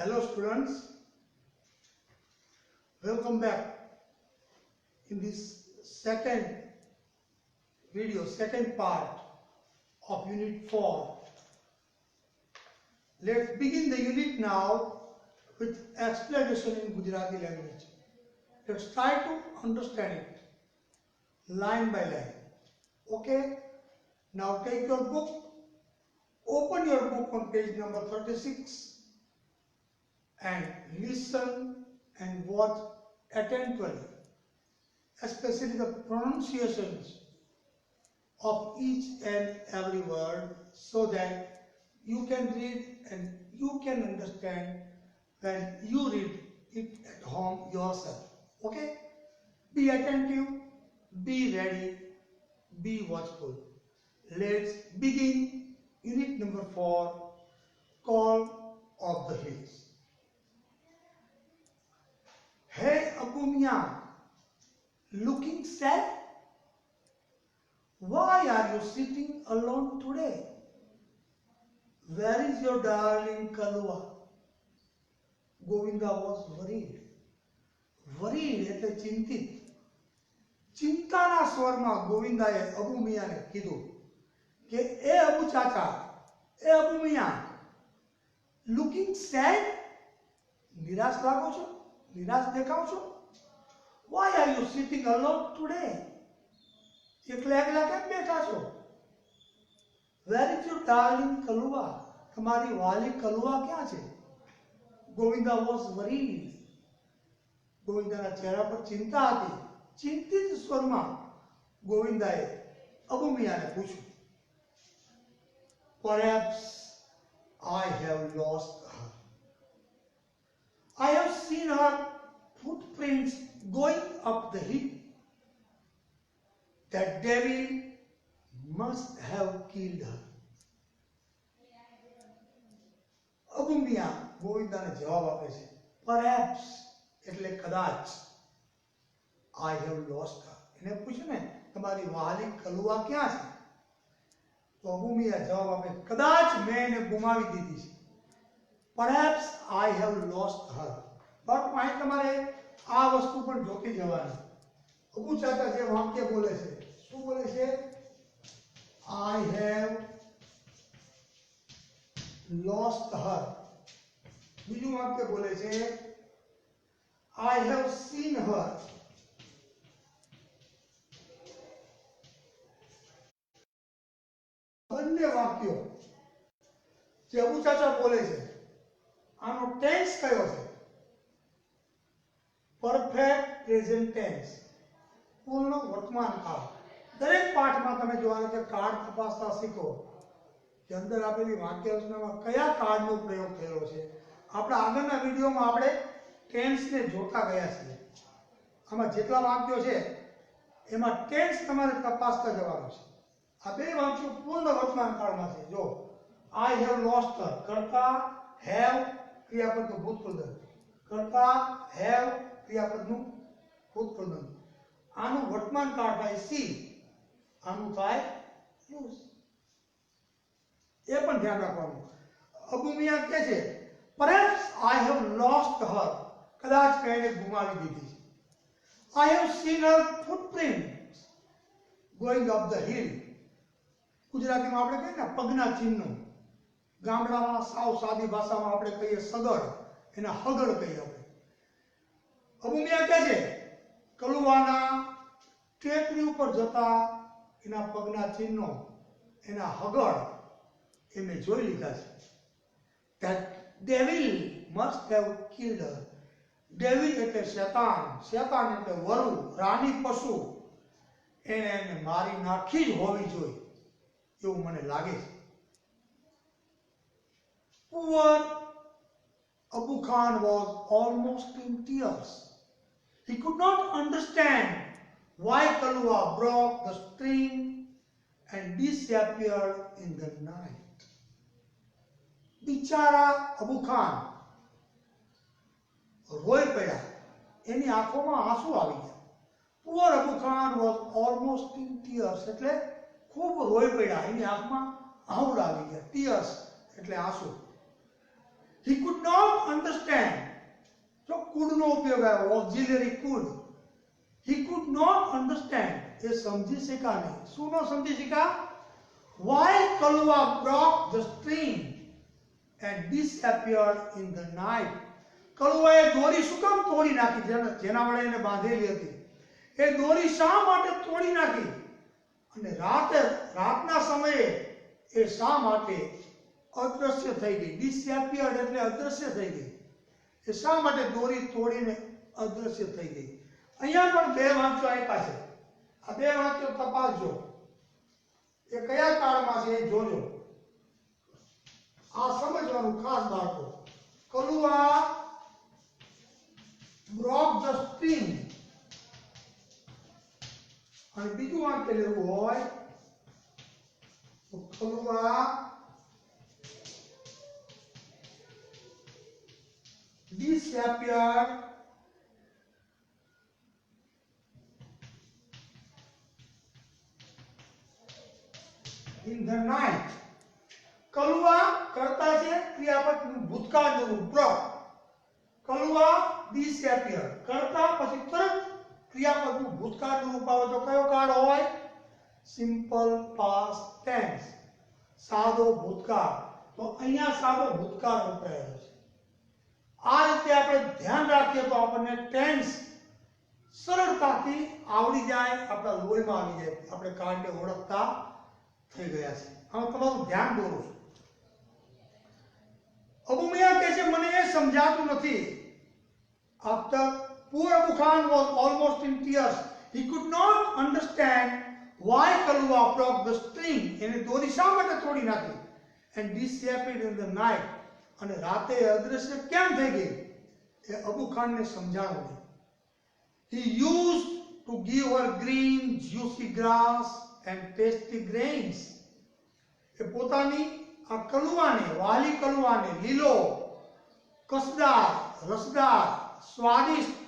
Hello students, welcome back in this second part of Unit 4. Let's begin the unit now with explanation in Gujarati language. Let's try to understand it line by line. Okay, now take your book, open your book on page number 36 and listen and watch attentively, especially the pronunciations of each and every word, so that you can read and you can understand when you read it at home yourself. Okay? Be attentive, be ready, be watchful. Let's begin unit number 4, Call of the Hills. Hey Abu Mian, looking sad? Why are you sitting alone today? Where is your darling Kalua? Govinda was worried. Worried એટલે ચિંતિત. ચિંતાના સ્વરમાં ગોવિંદાએ અબુ મિયાને કીધું કે એ અબુ ચાચા, એ અબુ મિયા, looking sad? નિરાશ લાગો છો? નિરાશ દેખાવ છો? Why are you sitting alone today? એકલા એકલા કેમ બેઠા છો? Where is your darling Kalua? તમારી વાલી કલુઆ ક્યાં છે? Govinda was worried. ગોવિંદાના ચહેરા પર ચિંતા હતી. ચિંતિત સ્વરમાં ગોવિંદાએ અબુ મિયાને પૂછ્યું, Perhaps I have lost her. I have seen her footprints going up the hill. That devil must have killed her. Abu મિયા ગોવિંદાને જવાબ આપે છે, Perhaps એટલે કદાચ, I have lost her. એને પૂછ્યું ને તમારી વહાલી કલુઆ ક્યાં છે? તો અબુ મિયા જવાબ આપે, કદાચ મેં એને ગુમાવી દીધી છે. Perhaps I have lost her. But અહીં તમારે આ વસ્તુ પણ જોતી જવાની. અબુ ચાચા જે વાક્ય બોલે છે, શું બોલે છે? I have lost her. બીજું વાક્ય બોલે છે, I have seen her. બંને વાક્યો જે અબુ ચાચા બોલે છે, આનો ટેન્સ કયો છે? પરફેક્ટ પ્રેઝન્ટ ટેન્સ, પૂર્ણ વર્તમાન કાળ. દરેક પાઠમાં તમે જોવાનું કે કાર્ડ તપાસતા શીખો કે અંદર આપેલી વાક્ય રચનામાં કયા કાર્ડનો પ્રયોગ થયેલો છે. આપણા આગળના વિડીયોમાં આપણે ટેન્સને જોતા ગયા છીએ. આમાં જેટલા વાક્યો છે એમાં ટેન્સ તમારે તપાસતા જવાનું છે. આ બે વાક્યો પૂર્ણ વર્તમાન કાળમાં છે. જો આઈ હેવ લોસ્ટ હર, કરતા હેવ ક્રિયાપદનું ભૂતપૂર્વ દ્વંદ, કરતા હેવ ક્રિયાપદનું ભૂતપૂર્વ દ્વંદ. આનું વર્તમાન કાળ થાય સી, આનું થાય યુઝ. એ પણ ધ્યાન રાખવાનું. અબુ મિયા કહે છે, Perhaps I have lost her. કદાચ મેં એને ગુમાવી દીધી છે. I have seen her footprints going up the hill. ગુજરાતીમાં આપણે કહીએ ને પગના ચિહ્નો. ગામડામાં સાવ સાદી ભાષામાં આપણે કહીએ સગડ, એને હગડ કહીએ આપણે. અબુ મિયા કહે છે, કલુવાના ટેકરી ઉપર જતા એના પગના ચિહ્નો, એના હગડ એ મેં જોઈ લીધા છે. That devil must have killed her. Devil એટલે શેતાન, શેતાન એટલે વરુ, રાની પશુ, એને મારી નાખી જ હોવી જોઈએ એવું મને લાગે છે. Poor Abu Khan was almost in tears. He could not understand why Kalua broke the string and disappeared in the night. બિચારા અબુ ખાન રોઈ પડ્યા, એની આંખોમાં આંસુ આવી ગયા. Poor Abu Khan was almost in tears એટલે ખૂબ રોઈ પડ્યા, એની આંખમાં આહુડ આવી ગયા. Tears એટલે આંસુ. He could not understand. So could નો ઉપયોગ આવ્યો, auxiliary could. He could not understand. એ સમજી શકા નહીં. શું ન સમજી શકા? Why Kalua broke the string and disappeared in the night. કલુઆએ દોરી શું કામ તોડી નાખી? જેના વડે એને બાંધેલી હતી એ દોરી શા માટે તોડી નાખી? અને રાતના સમયે એ શા માટે અદૃશ્ય થઈ ગઈ? ડિસએપિયર્ડ એટલે અદૃશ્ય થઈ ગઈ. એ શા માટે દોરી તોડીને અદૃશ્ય થઈ ગઈ? અહીંયા પણ બે વાક્યો આપ્યા છે. આ બે વાક્યો તપાસજો. એ કયા કાળમાં છે એ જોજો. આ સમજવાનું ખાસ બાળકો. કલુઆ broke the string અને બીજું વાક્ય લેવું હોય તો Kalua disappeared in the night. Kalua કરતા છે ક્રિયાપદનું ભૂતકાળનું રૂપ broke. કલુઆ disappeared કરતા પછી તરત ક્રિયાપદનું ભૂતકાળનું રૂપ આવે તો કયો કાળ હોય? સિમ્પલ પાસ્ટ ટેન્સ, સાદો ભૂતકાળ. તો અહીંયા સાદો ભૂતકાળ વપરાયેલો છે. આ રીતે આપણે ધ્યાન રાખીએ તો આપણને ટેન્સ સરળતાથી આવડી જાય, આપણા લોહીમાં આવી જાય. આપણે કાળને ઓળખતા થઈ ગયા છે. હવે તમારું ધ્યાન દોરું છું. અબુ મિયા કહે છે મને એ સમજાતું નથી. After poor Abu Khan was almost in tears, he could not understand why Kalua broke the string. એને દોરી શા માટે તોડી નાખી? And disappeared in the night. અને રાતે અદૃશ્ય કેમ થઈ ગઈ? એ અબુ ખાનને સમજાણું નહીં. He used to give her green juicy grass and tasty grains. એ પોતાની આ કલુઆને, વાલી કલુઆને લીલો, કસદાર, રસદાર, સ્વાદિષ્ટ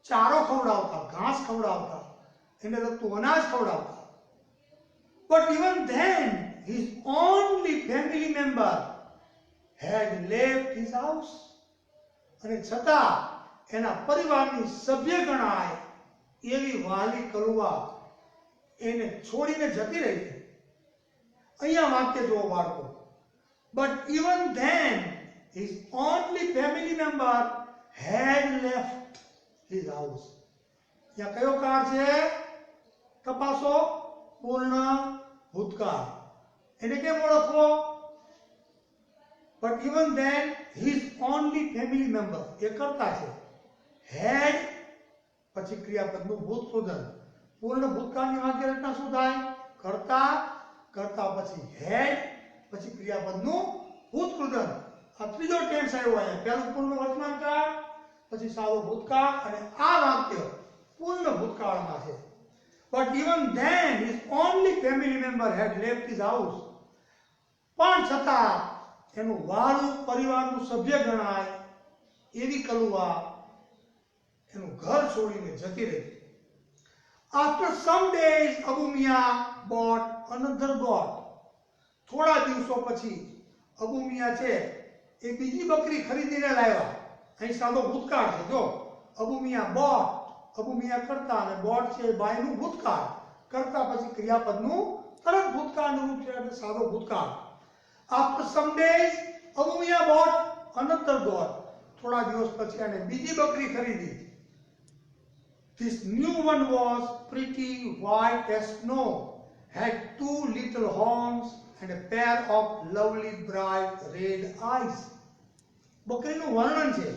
ચારો ખવડાવતા, ઘાસ ખવડાવતા, એને લગતું અનાજ ખવડાવતા. But even then his only family member had left his house. અને છતાં એના પરિવારની સભ્ય ગણાય એવી વાલી કલુઆ એને છોડીને જતી રહી. અહીંયા વાક્ય જુઓ બાળકો. But even then his only family member had left his house. यहाँ कयो काळ छे? तपासो. पूर्ण भूतकाळ. એને કેમ ઓળખવો? But even then his only family member એ કરતા છે. had પછી ક્રિયાપદનું ભૂતકૃદન. પૂર્ણ ભૂતકાળની વાક્ય રચના શું થાય? કરતા, કરતા પછી had પછી ક્રિયાપદનું ભૂતકૃદન. આ ત્રીજો ટેન્સ આવ્યો અહીંયા. પહેલું પૂર્ણ વર્તમાનકાળ, પછી સાદો ભૂતકાળ અને આ વાક્ય પૂર્ણ ભૂતકાળમાં છે. But even then his only family member had left his house. પણ છતાં એનું વાળું પરિવારનું સભ્ય ગણાય એવી કલુઆ એનું ઘર છોડીને જતી રહી. After some days Abu Mia bought another goat. થોડા દિવસો પછી અબુ મિયા છે એ બીજી બકરી ખરીદીને લાવ્યા. અહીં સાદો ભૂતકાળ છે. જો અબુ મિયા bought, અબુ મિયા કરતા અને bought છે બાયનું ભૂતકાળ. કરતા પછી ક્રિયાપદનું તરત ભૂતકાળનું રૂપ છે એટલે સાદો ભૂતકાળ. After some days Abu Mia bought another goat. થોડા દિવસ પછી એને બીજી બકરી ખરીદી. This new one was pretty white as snow, had two little horns and a pair of lovely bright red eyes. બકરીનું વર્ણન છે.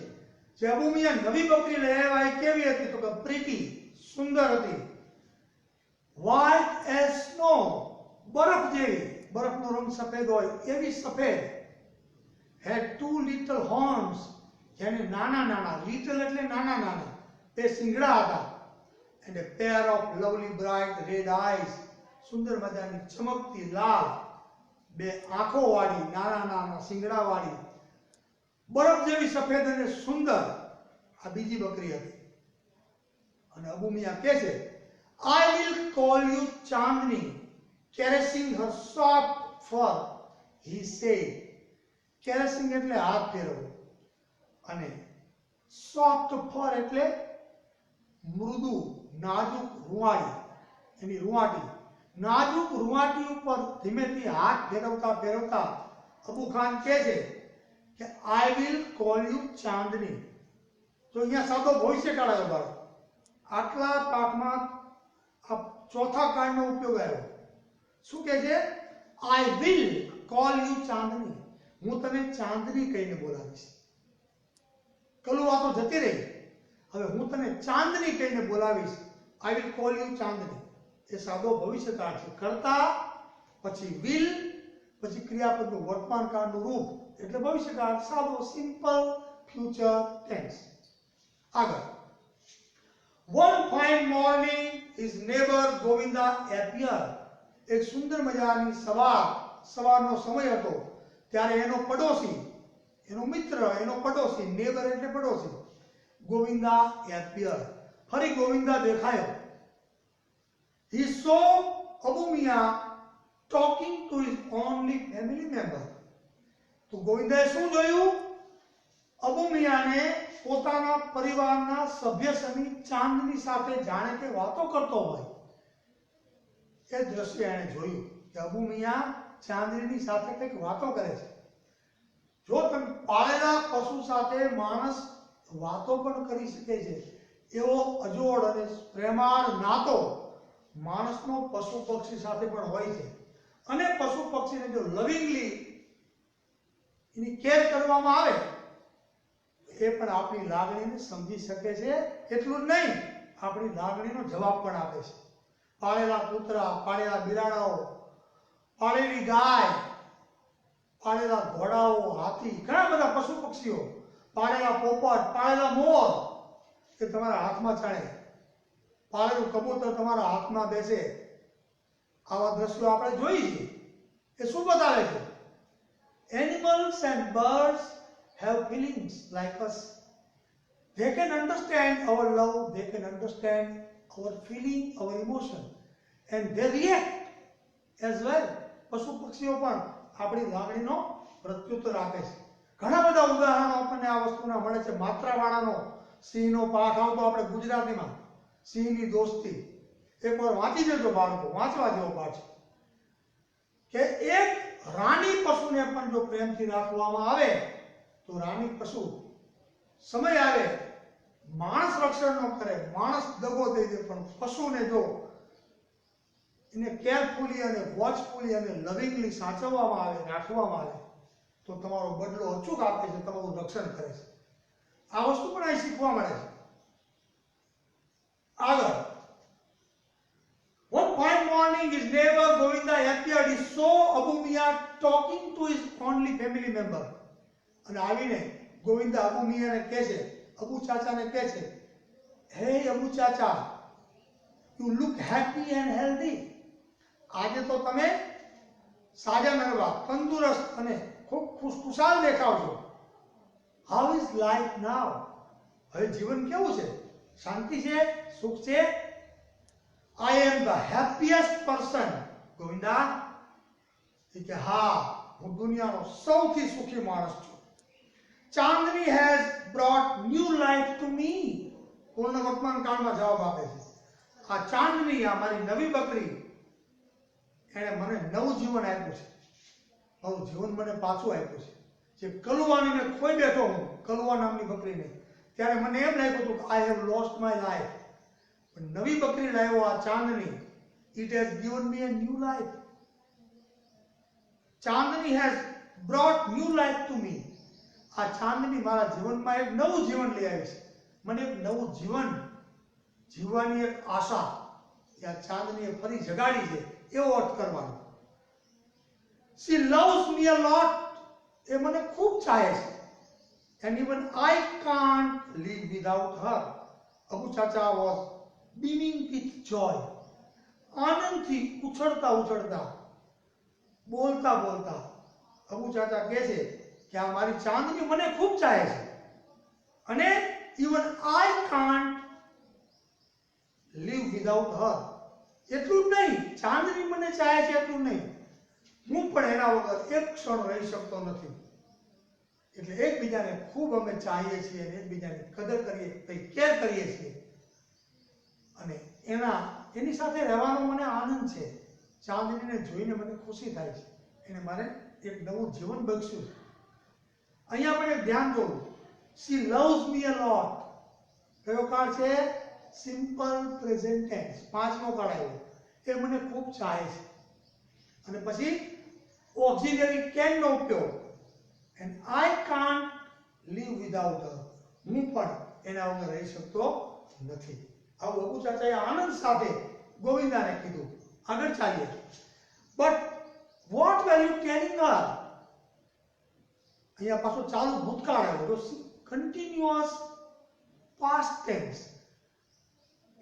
જે અબુ મિયા નવી બકરી લઈ આવ્યા એ કેવી હતી? તો કે પ્રીટી, સુંદર હતી. white as snow, બરફ જેવી. બરફનો રંગ સફેદ હોય એવી સફેદ. had two little horns, જેને નાના નાના, little એટલે નાના નાના, તે શિંગડા હતા. and a pair of lovely bright red eyes, સુંદર મજાની ચમકતી લાલ બે આંખો વાળી, નાના નાના શિંગડા વાળી, બરફ જેવી સફેદ અને સુંદર આ બીજી બકરી હતી. અને અબુ મિયા કહે છે I will call you Chandni, caressing her soft fur. He said, કેરેસિંગ એટલે હાથ ફેરવવો, અને સોફ્ટ ફર એટલે મૃદુ નાજુક રૂવાટી, એની રૂવાટી, નાજુક રૂવાટી ઉપર ધીમેથી હાથ ફેરવતા ફેરવતા અબુ ખાન કહે છે કે આઈ વિલ કોલ યુ ચાંદની. તો અહીંયા સાદો ભવિષ્યકાળ આવ્યો બાળક. આટલા પાઠમાં આ ચોથા કાળનો ઉપયોગ આવ્યો. શું કહે છે? આઈ વિલ કોલ યુ ચાંદની. હું તને ચાંદની કહીને બોલાવીશ. કલુઆ તો જતી રહી, હવે હું તને ચાંદની કહીને બોલાવીશ. આઈ વિલ કોલ યુ ચાંદની. એ સાદો ભવિષ્યકાળ છે. કરતા પછી વિલ, પછી ક્રિયાપદનું વર્તમાન કાળનું રૂપ એટલે ભવિષ્યકાળ. સાદો સિમ્પલ ફ્યુચર ટેન્સ. આગળ, one fine morning his neighbor Govinda appeared. એક સુંદર મજાની સવારનો સમય હતો ત્યારે એનો પડોશી, એનો મિત્ર, એનો પડોશી, નેબર એટલે પડોશી, ગોવિંદા appeared. ફરી ગોવિંદા દેખાયો. He saw Abu Mia talking to his only family member. તો ગોવિંદાએ શું જોયું? અબુ મિયાને પોતાના પરિવારના સભ્ય સમી ચાંદની સાથે જાણે કે વાતો કરતો હોય એ દ્રશ્ય એણે જોયું કે અબુ મિયા ચાંદની સાથે કંઈક વાતો કરે છે. જો તમે પાળેલા પશુ સાથે માણસ વાતો પણ કરી શકે છે, એવો અજોડ અને પ્રેમાળ નાતો માણસનો પશુ પક્ષી સાથે પણ હોય છે. અને પશુ પક્ષીને જો લવિંગલી એની કેર કરવામાં આવે એ પણ આપણી લાગણીને સમજી શકે છે. એટલું જ નહીં, આપણી લાગણીનો જવાબ પણ આપે છે. પાળેલા કૂતરા, પાળેલા બિલાડાઓ, પાળેલી ગાય, પાળેલા ઘોડાઓ, હાથી, ઘણા બધા પશુ પક્ષીઓ, પાળેલા પોપટ, પાળેલા મોર એ તમારા હાથમાં ચાલે, પાળેલું કબૂતર તમારા હાથમાં બેસે. આવા દ્રશ્યો આપણે જોઈ છીએ. એ શું બતાવે છે? Animals and birds have feelings like us. They can understand our love, they can understand our feeling, our emotion, and they react as well. પશુ પક્ષીઓ પણ આપણી લાગણીનો પ્રત્યુત્તર આપે છે. ઘણા બધા ઉદાહરણો આપણને આ વસ્તુના મળે છે. માત્રાવાળાનો સિંહનો પાઠ આવતો આપણે ગુજરાતીમાં, સિંહની દોસ્તી. એકવાર વાંચી દેજો બાળકો, વાંચવા જેવો પાઠ છે કે એક રાણી પશુને પણ જો પ્રેમથી રાખવામાં આવે તો રાણી પશુ સમય આવે માણસ રક્ષણ ન કરે, માણસ દગો દઈ દે, પણ પશુને જો એને કેરફુલી અને વોચફુલી અને લવિંગલી સાચવવામાં આવે, રાખવામાં આવે તો તમારો બદલો અચૂક આપે છે, તમારું રક્ષણ કરે છે. આ વસ્તુ પણ અહીં શીખવા મળે છે. આગળ, one fine morning his neighbor Govinda appeared. He saw Abu Mia talking to his only family member. અને આવીને ગોવિંદા અબુ મિયાને કહે છે, અબુ ચાચાને કહે છે, હે અબુ ચાચા, you look happy and healthy. આજે તો તમે સાજા નરવા, તંદુરસ્ત અને ખૂબ ખુશખુશાલ દેખાવ છો. How is life now? હવે જીવન કેવું છે? શાંતિ છે? સુખ છે? I am the happiest person. Govinda કે હા, હું દુનિયાનો સૌથી સુખી માણસ છું. ચાંદની has brought new life to me. પૂર્ણ વર્તમાન કાળમાં જવાબ આપે છે. આ ચાંદની, આ મારી નવી બકરી, એણે મને નવું જીવન આપ્યું છે. નવું જીવન મને પાછું આપ્યું છે. જે કલુવાની મેં ખોઈ બેઠો હું, કલુવા નામની બકરીને, ત્યારે મને એમ લાગ્યું હતું કે I have lost my life. પણ નવી બકરી લાવ્યો આ Chandni. It has given me a new life. Chandni has brought new life to me. આ ચાંદની મારા જીવનમાં એક નવું જીવન લઈ આવી છે. મને એક નવું જીવન જીવવાની એક આશા એ આ ચાંદનીએ ફરી જગાડી છે, એવો અર્થ કરવાનો. She loves me a lot. એ મને ખૂબ ચાહે છે. And even I can't live without her. Abu Chacha was beaming with joy. આનંદથી ઉછળતા ઉછળતા, બોલતા બોલતા અબુ ચાચા કહે છે કે આ મારી ચાંદની મને ખૂબ ચાહે છે, અને even I can't live without her. એટલું જ નહીં, ચાંદની મને ચાહે છે એટલું નહીં, હું પણ એના વગર એક ક્ષણ રહી શકતો નથી. એટલે એકબીજાને ખૂબ અમે ચાહીએ છીએ અને એકબીજાની કદર કરીએ, કેર કરીએ છીએ અને એની સાથે રહેવાનો મને આનંદ છે. ચાંદનીને જોઈને મને ખુશી થાય છે. એને મારે એક નવું જીવન બક્ષ્યું છે. અહીંયા આપણે ધ્યાન દો, she loves me a lot. કયો કાર્ડ છે? સિમ્પલ પ્રેઝન્ટ ટેન્સ, પાંચમો કાર્ડ આવ્યો. એ મને ખૂબ ચાહે છે. અને પછી ઓક્સિલરી કેન નો ઉપયોગ, and I can't live without her. હું પણ એના વગર રહી શકતો નથી. આવું અબુ ચાચાએ આનંદ સાથે ગોવિંદાને કીધું. આગળ ચાલીએ. But what were you telling her? અહીંયા પાછો ચાલુ ભૂતકાળ આવ્યો, તો કન્ટિન્યુઅસ પાસ્ટ ટેન્સ.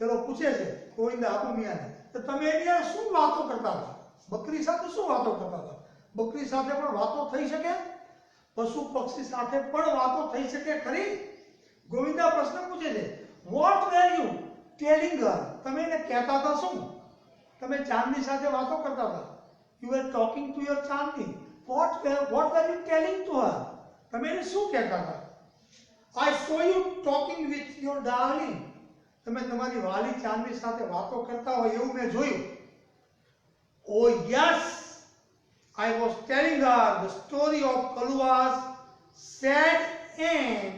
પેલો પૂછે છે ગોવિંદા અબુ મિયાને, તો તમે એની શું વાતો કરતા હતા? બકરી સાથે શું વાતો કરતા હતા? બકરી સાથે પણ વાતો થઈ શકે? પશુ પક્ષી સાથે પણ વાતો થઈ શકે ખરી? ગોવિંદા પ્રશ્ન પૂછે છે. વોટ વેર યુ ટેલિંગ હર? તમે એને કહેતા હતા શું? તમે ચાંદની સાથે વાતો કરતા હતા. You were talking to your Chandni. What were you telling to her? તમે એને શું કહેતા હતા? I saw you talking with your darling. તમે તમારી વાલી ચાંદની સાથે વાતો કરતા હોય એવું મેં જોયું. Oh yes, I was telling her the story of Kalua's sad end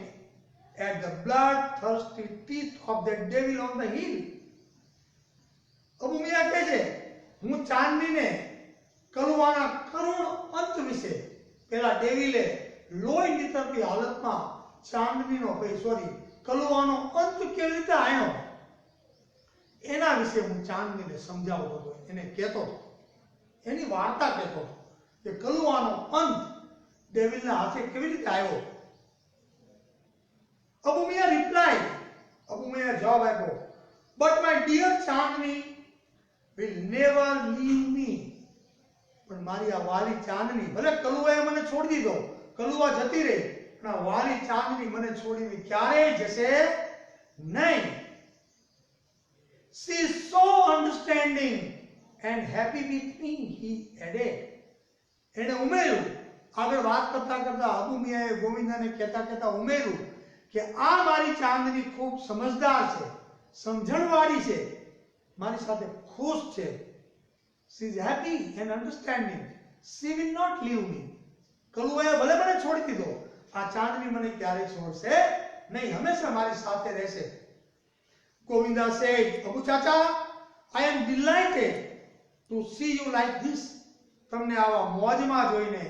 at the bloodthirsty teeth of the devil on the hill. Abu મિયા કહે છે, હું ચાંદનીને કલુવાના કરુણ અંત વિશે, પેલા ડેવિલે લોહી નીતરતી હાલતમાં કલુવાનો અંત કેવી રીતે આવ્યો એના વિશે હું ચાંદનીને સમજાવતો હતો, એને કહેતો હતો, એની વાર્તા કહેતો હતો કે કલુવાનો અંત ડેવિલના હાથે કેવી રીતે આવ્યો. અબુ મિયા રિપ્લાય, અબુ મિયા જવાબ આપ્યો, but my dear Chandni will never leave me. પણ મારી આ વાલી ચાંદની, ભલે કલુવાએ મને છોડી દીધો, કલુવા જતી રહી, પણ આ વાલી ચાંદની મને છોડીને ક્યારેય જશે નહીં. She is so understanding and happy with me, he added. એને ઉમેર્યું, આગળ વાત કરતા કરતા અબુ મિયાએ ગોવિંદાને કહેતા ઉમેર્યું કે આ મારી ચાંદની ખૂબ સમજદાર છે, સમજણવાળી છે, મારી સાથે ખુશ છે. She is happy and understanding. She will not leave me. કલુવાએ ભલે મને છોડી દીધો, આ ચાંદની મને ક્યારેય છોડશે નહીં, હંમેશા મારી સાથે રહેશે. Govinda said, Abu Chacha, I am delighted to see you like this. તમને આવા મોજમાં જોઈને,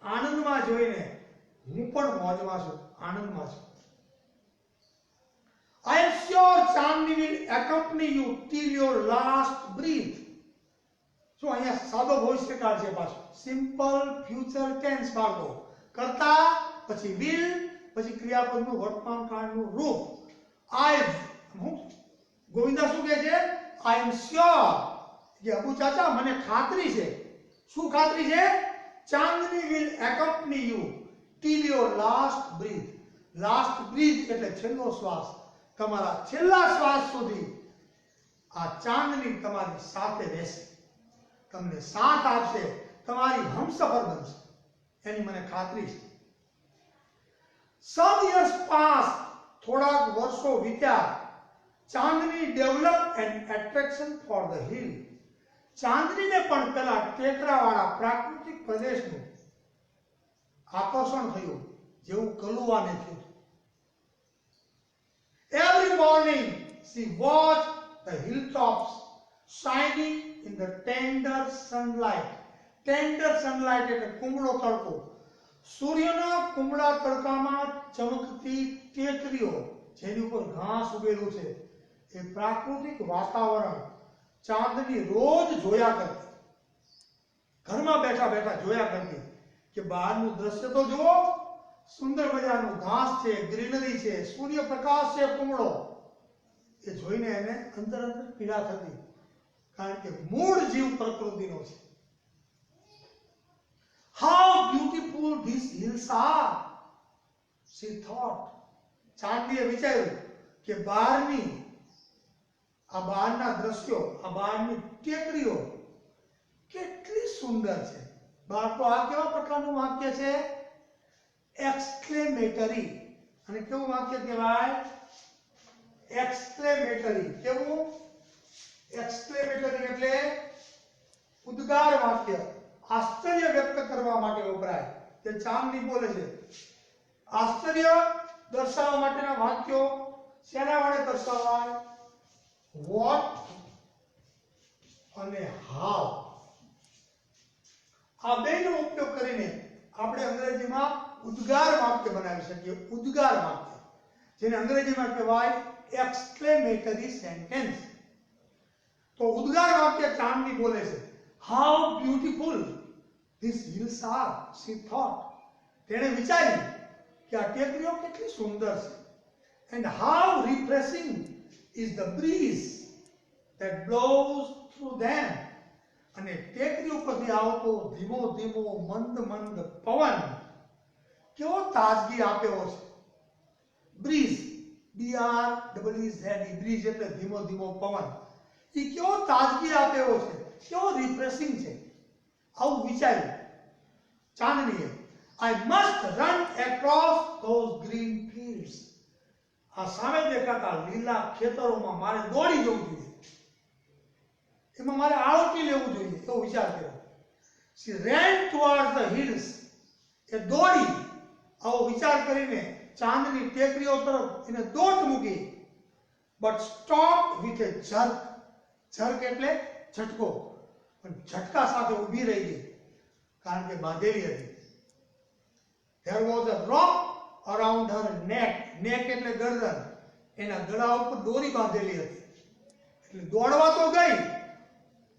આનંદમાં જોઈને હું પણ મોજમાં છું, આનંદમાં છું. I am sure Chandni will accompany you till your last breath. So અહીંયા સાદો ભવિષ્યકાળ છે પાછો, સિમ્પલ ફ્યુચર ટેન્સ બાળકો. કરતા પછી will પછી ક્રિયાપદનું વર્તમાન કાળનું રૂપ. ગોવિંદા શું કહે છે? I am sure કે અબુ ચાચા મને ખાતરી છે. શું ખાતરી છે? Chandni will accompany you till your last breath. Last breath એટલે છેલ્લો શ્વાસ. તમારા છેલ્લા શ્વાસ સુધી આ ચાંદની તમારી સાથે રહેશે, તમને સાથ આપશે, તમારી હમસફર બનશે, એની મને ખાતરી છે. Some years passed, થોડાક વર્ષો વીત્યા. Chandni develop an attraction for the hill. ચાંદનીને પણ પેલા ટેકરાવાળા પ્રાકૃતિક પ્રદેશનું આકર્ષણ થયું, જેવું કલુવાને થયું. Every morning she watched the hilltops shining in the tender sunlight. Tender sunlight એટલે કુમળો તડકો. સૂર્યના કુમળા તડકામાં ચમકતી ટેકરીઓ, જેની ઉપર ઘાસ ઉગેલું છે, એ પ્રાકૃતિક વાતાવરણ ચાંદની રોજ જોયા કરતી. ઘરમાં બેઠા બેઠા જોયા કરતી કે બહારનું દ્રશ્ય તો જુઓ, સુંદર મજાનું ઘાસ છે, ગ્રીનરી છે, સૂર્યપ્રકાશ છે, કુમળો. એ જોઈને એને અંદર અંદર પીડા થતી, કારણ કે મૂળ જીવ પ્રકૃતિનો છે. How beautiful these hills are, she thought. ચાંદનીએ વિચાર્યું કે આ બહારના દ્રશ્યો, આ બહારની ટેકરીઓ કેટલી સુંદર છે. બાળકો, આ કેવા પ્રકારનું વાક્ય છે? એક્સક્લેમેટરી. અને કેવું વાક્ય કહેવાય? એક્સક્લેમેટરી. કેવું? એક્સક્લેમેટરી એટલે ઉદ્ગાર વાક્ય, આશ્ચર્ય વ્યક્ત કરવા માટે વપરાય. તે ચાંદની બોલે છે. આશ્ચર્ય દર્શાવવા માટેના વાક્યો શેના વડે દર્શાવાય? વોટ અને હાઉ. આ બેનો ઉપયોગ કરીને આપણે અંગ્રેજીમાં ઉદ્ગાર વાક્ય બનાવી શકીએ. ઉદ્ગાર વાક્ય, જેને અંગ્રેજીમાં કહેવાય એક્સક્લેમેટરી સેન્ટેન્સ. તો ઉદ્ગાર વાક્ય ચાંદની બોલે છે. How beautiful this hills are, she thought. તેણે વિચાર્યું કે આ ટેકરીઓ કેટલી સુંદર છે. And how refreshing is the breeze that blows through them. અને ટેકરી ઉપરથી આવતો ધીમો ધીમો મંદ મંદ પવન કેવો તાજગી આપ્યો છે. બ્રીઝ, BREEZ, બ્રીઝ એટલે ધીમો ધીમો પવન. એ કેવો તાજગી આપ્યો છે, કેવો રિફ્રેશિંગ છે. આવું વિચાર્યું ચાંદનીએ. I must run across those green fields. આ સામે દેખાતા લીલા ખેતરોમાં મારે દોડી જવું જોઈએ, એમાં મારે આળોટી લેવું જોઈએ, એવો વિચાર કર્યો. She ran towards the hills. એ દોડી, આવો વિચાર કરીને ચાંદની ટેકરીઓ તરફ એને દોટ મૂકી. But stopped with a jerk. jerk એટલે ઝટકો, પણ ઝટકા સાથે ઊભી રહી ગઈ, કારણ કે બાંધેલી હતી. There was a rope around her neck. neck એટલે ગરદન. એના ગળા ઉપર દોરી બાંધેલી હતી. એટલે દોડવા તો ગઈ,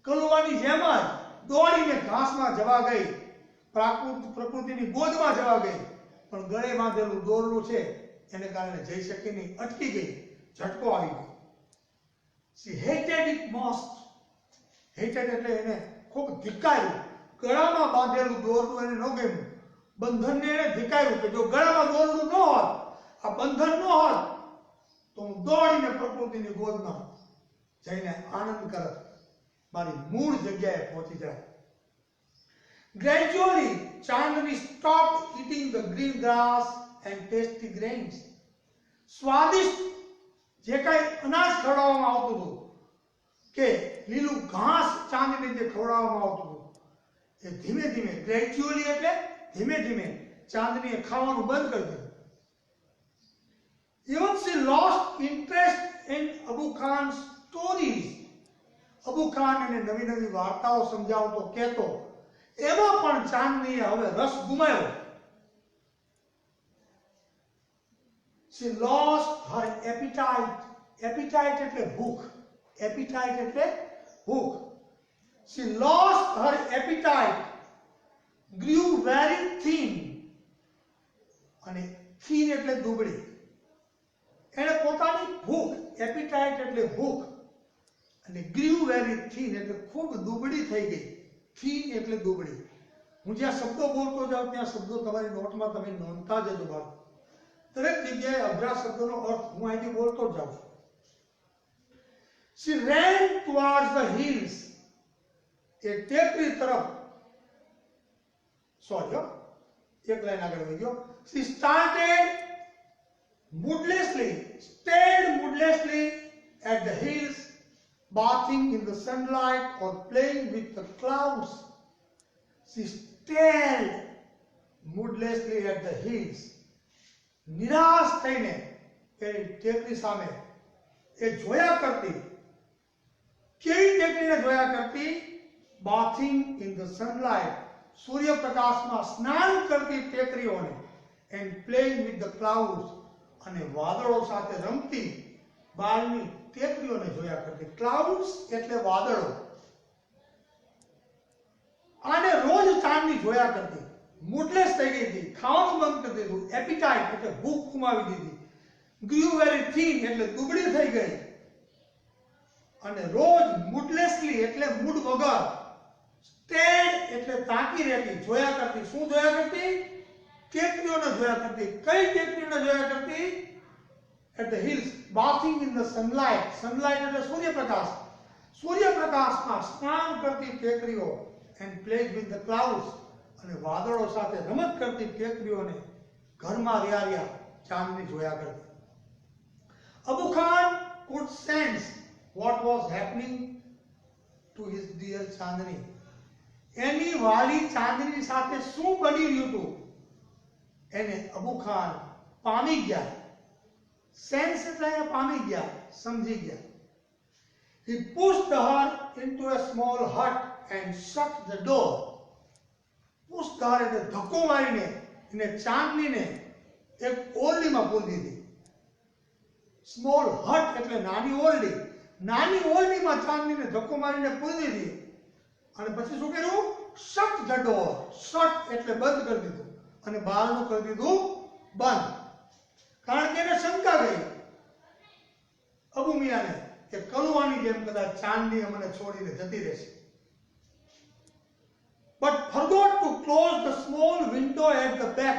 કલુવાની જેમ જ દોડીને ઘાસમાં જવા ગઈ, પ્રકૃતિની ગોદમાં જવા ગઈ, પણ ગળે બાંધેલું દોરડું છે એને કારણે જઈ શકી નહીં, અટકી ગઈ, ઝટકો આવી ગયો. She hated it most. hated એટલે એને ખૂબ ધિક્કાર્યું. ગળામાં બાંધેલું દોરડું એને ન ગમ્યું, બંધનને એને ધિક્કાર્યું કે જો ગળામાં દોરડું ન હોત, આ બંધન ન હોત, તો હું દોડીને પ્રકૃતિની ગોદમાં જઈને આનંદ કરત, મારી મૂળ જગ્યાએ પહોંચી જાય. Gradually, Chandni stopped eating the green grass and tasty grains. સ્વાદિષ્ટ જે કાંઈ અનાજ ખવડાવવામાં આવતું હતું, કે લીલું ઘાસ ચાંદને જે ખવડાવવામાં આવતું હતું, એ ધીમે ધીમે, ગ્રેજ્યુઅલી એટલે ધીમે ધીમે ચાંદનીએ ખાવાનું બંધ કરી દીધું. Even she lost interest in Abu Khan's stories. Abu Khan એને નવી નવી વાર્તાઓ સમજાવતો કહેતો, એમાં પણ ચાંદનીએ હવે રસ ગુમાવ્યો. She lost her appetite. appetite એટલે ભૂખ. appetite એટલે ભૂખ. She lost her appetite, grew very thin. અને thin એટલે દુબળી. એને પોતાની ભૂખ, appetite એટલે ભૂખ, અને grew very thin એટલે ખૂબ દુબળી થઈ ગઈ. thin એટલે દુબળી. હું જ્યાં શબ્દો બોલતો જાઉં ત્યાં શબ્દો તમારી નોટમાં તમે નોંધતા જજો બાળકો. દરેક જગ્યાએ અઘરા શબ્દોનો અર્થ હું અહીંથી બોલતો જ જાઉં. She ran towards the hills. એ ટેકરી તરફ, સોરી, એક લાઈન આગળ વધી ગયો. She stayed moodlessly at the hills, bathing in the sunlight or playing with the clouds. She stared moodlessly at the hills. નિરાશ થઈને એ ટેકરી સામે એ જોયા કરતી. કેવી ટેકરીને જોયા કરતી? bathing in the sunlight, સૂર્યપ્રકાશમાં સ્નાન કરતી ટેકરીઓને, and playing with the clouds, અને વાદળો સાથે રમતી બહારની ટેકરીઓને જોયા કરતી. ક્લાઉડ્સ એટલે વાદળો. આને રોજ ચાંદની જોયા કરતી. મૂડલેસ થઈ ગઈ હતી, ખાવાનું બંધ કરી દીધું. એપિટાઇટ એટલે ભૂખ ગુમાવી દીધી. ગ્રીવ વેરી થીન એટલે દુબળી થઈ ગઈ. અને રોજ મૂડલેસલી એટલે મૂડ વગર, સ્ટેડ એટલે તાકી રહેતી, જોયા કરતી. શું જોયા કરતી? ટેકરીઓને જોયા કરતી. કઈ ટેકરીઓને જોયા કરતી? at the hills, bathing in the sunlight. sunlight એટલે સૂર્યપ્રકાશ. સૂર્યપ્રકાશમાં સ્નાન કરતી ટેકરીઓ, and played with the clouds, અને વાદળો સાથે રમત કરતી ટેકરીઓને ઘરમાં રહ્યા ચાંદની જોયા કરતા. Abu Khan could sense what was happening to his dear Chandni. એની વાલી ચાંદની સાથે શું બની રહ્યું હતું એને અબુ ખાન પામી ગયા. સેન્સ એટલે પામી ગયા, સમજી ગયા. He pushed her into a small hut and shut the door. pushed her એટલે ધક્કો મારીને એને ચાંદનીને એક ઓરડીમાં પૂરી દીધી. સ્મોલ હટ એટલે નાની ઓરડી. નાની ઓરડીમાં ચાંદનીને ધક્કો મારીને પૂરી દીધી અને પછી શું કર્યું? Shirt the door. શટ એટલે બંધ કરી દીધું અને બહારનું કરી દીધું બંધ. કારણ કે એને શંકા ગઈ અબુ મિયાને કે કલુવાની જેમ કદાચ ચાંદની અમને છોડીને જતી રહેશે. But forgot to close the small window at the back.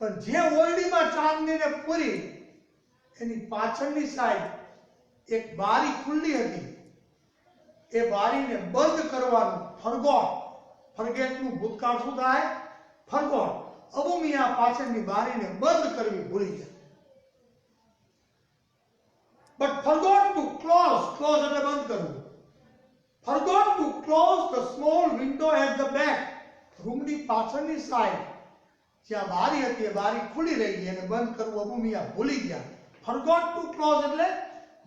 પણ જે ઓરડીમાં ચાંદનીને પૂરી એની પાછળની સાઈડ એક બારી ખુલ્લી હતી. એ બારીને બંધ કરવાનું ફરગોટ. ફરગેટનું ભૂતકાળ શું થાય? ફરગોટ. અબુ મિયા પાછળની બારીને બંધ કરવી ભૂલી ગયા. But forgot to close. Close એટલે બંધ કરવું. Forgot to close the small window at the back. રૂમની પાછળની સાઈડ જ્યાં બારી હતી એ બારી ખુલ્લી રહી ગઈ અને બંધ કરવું અબુ મિયા ભૂલી ગયા. Forgot to close એટલે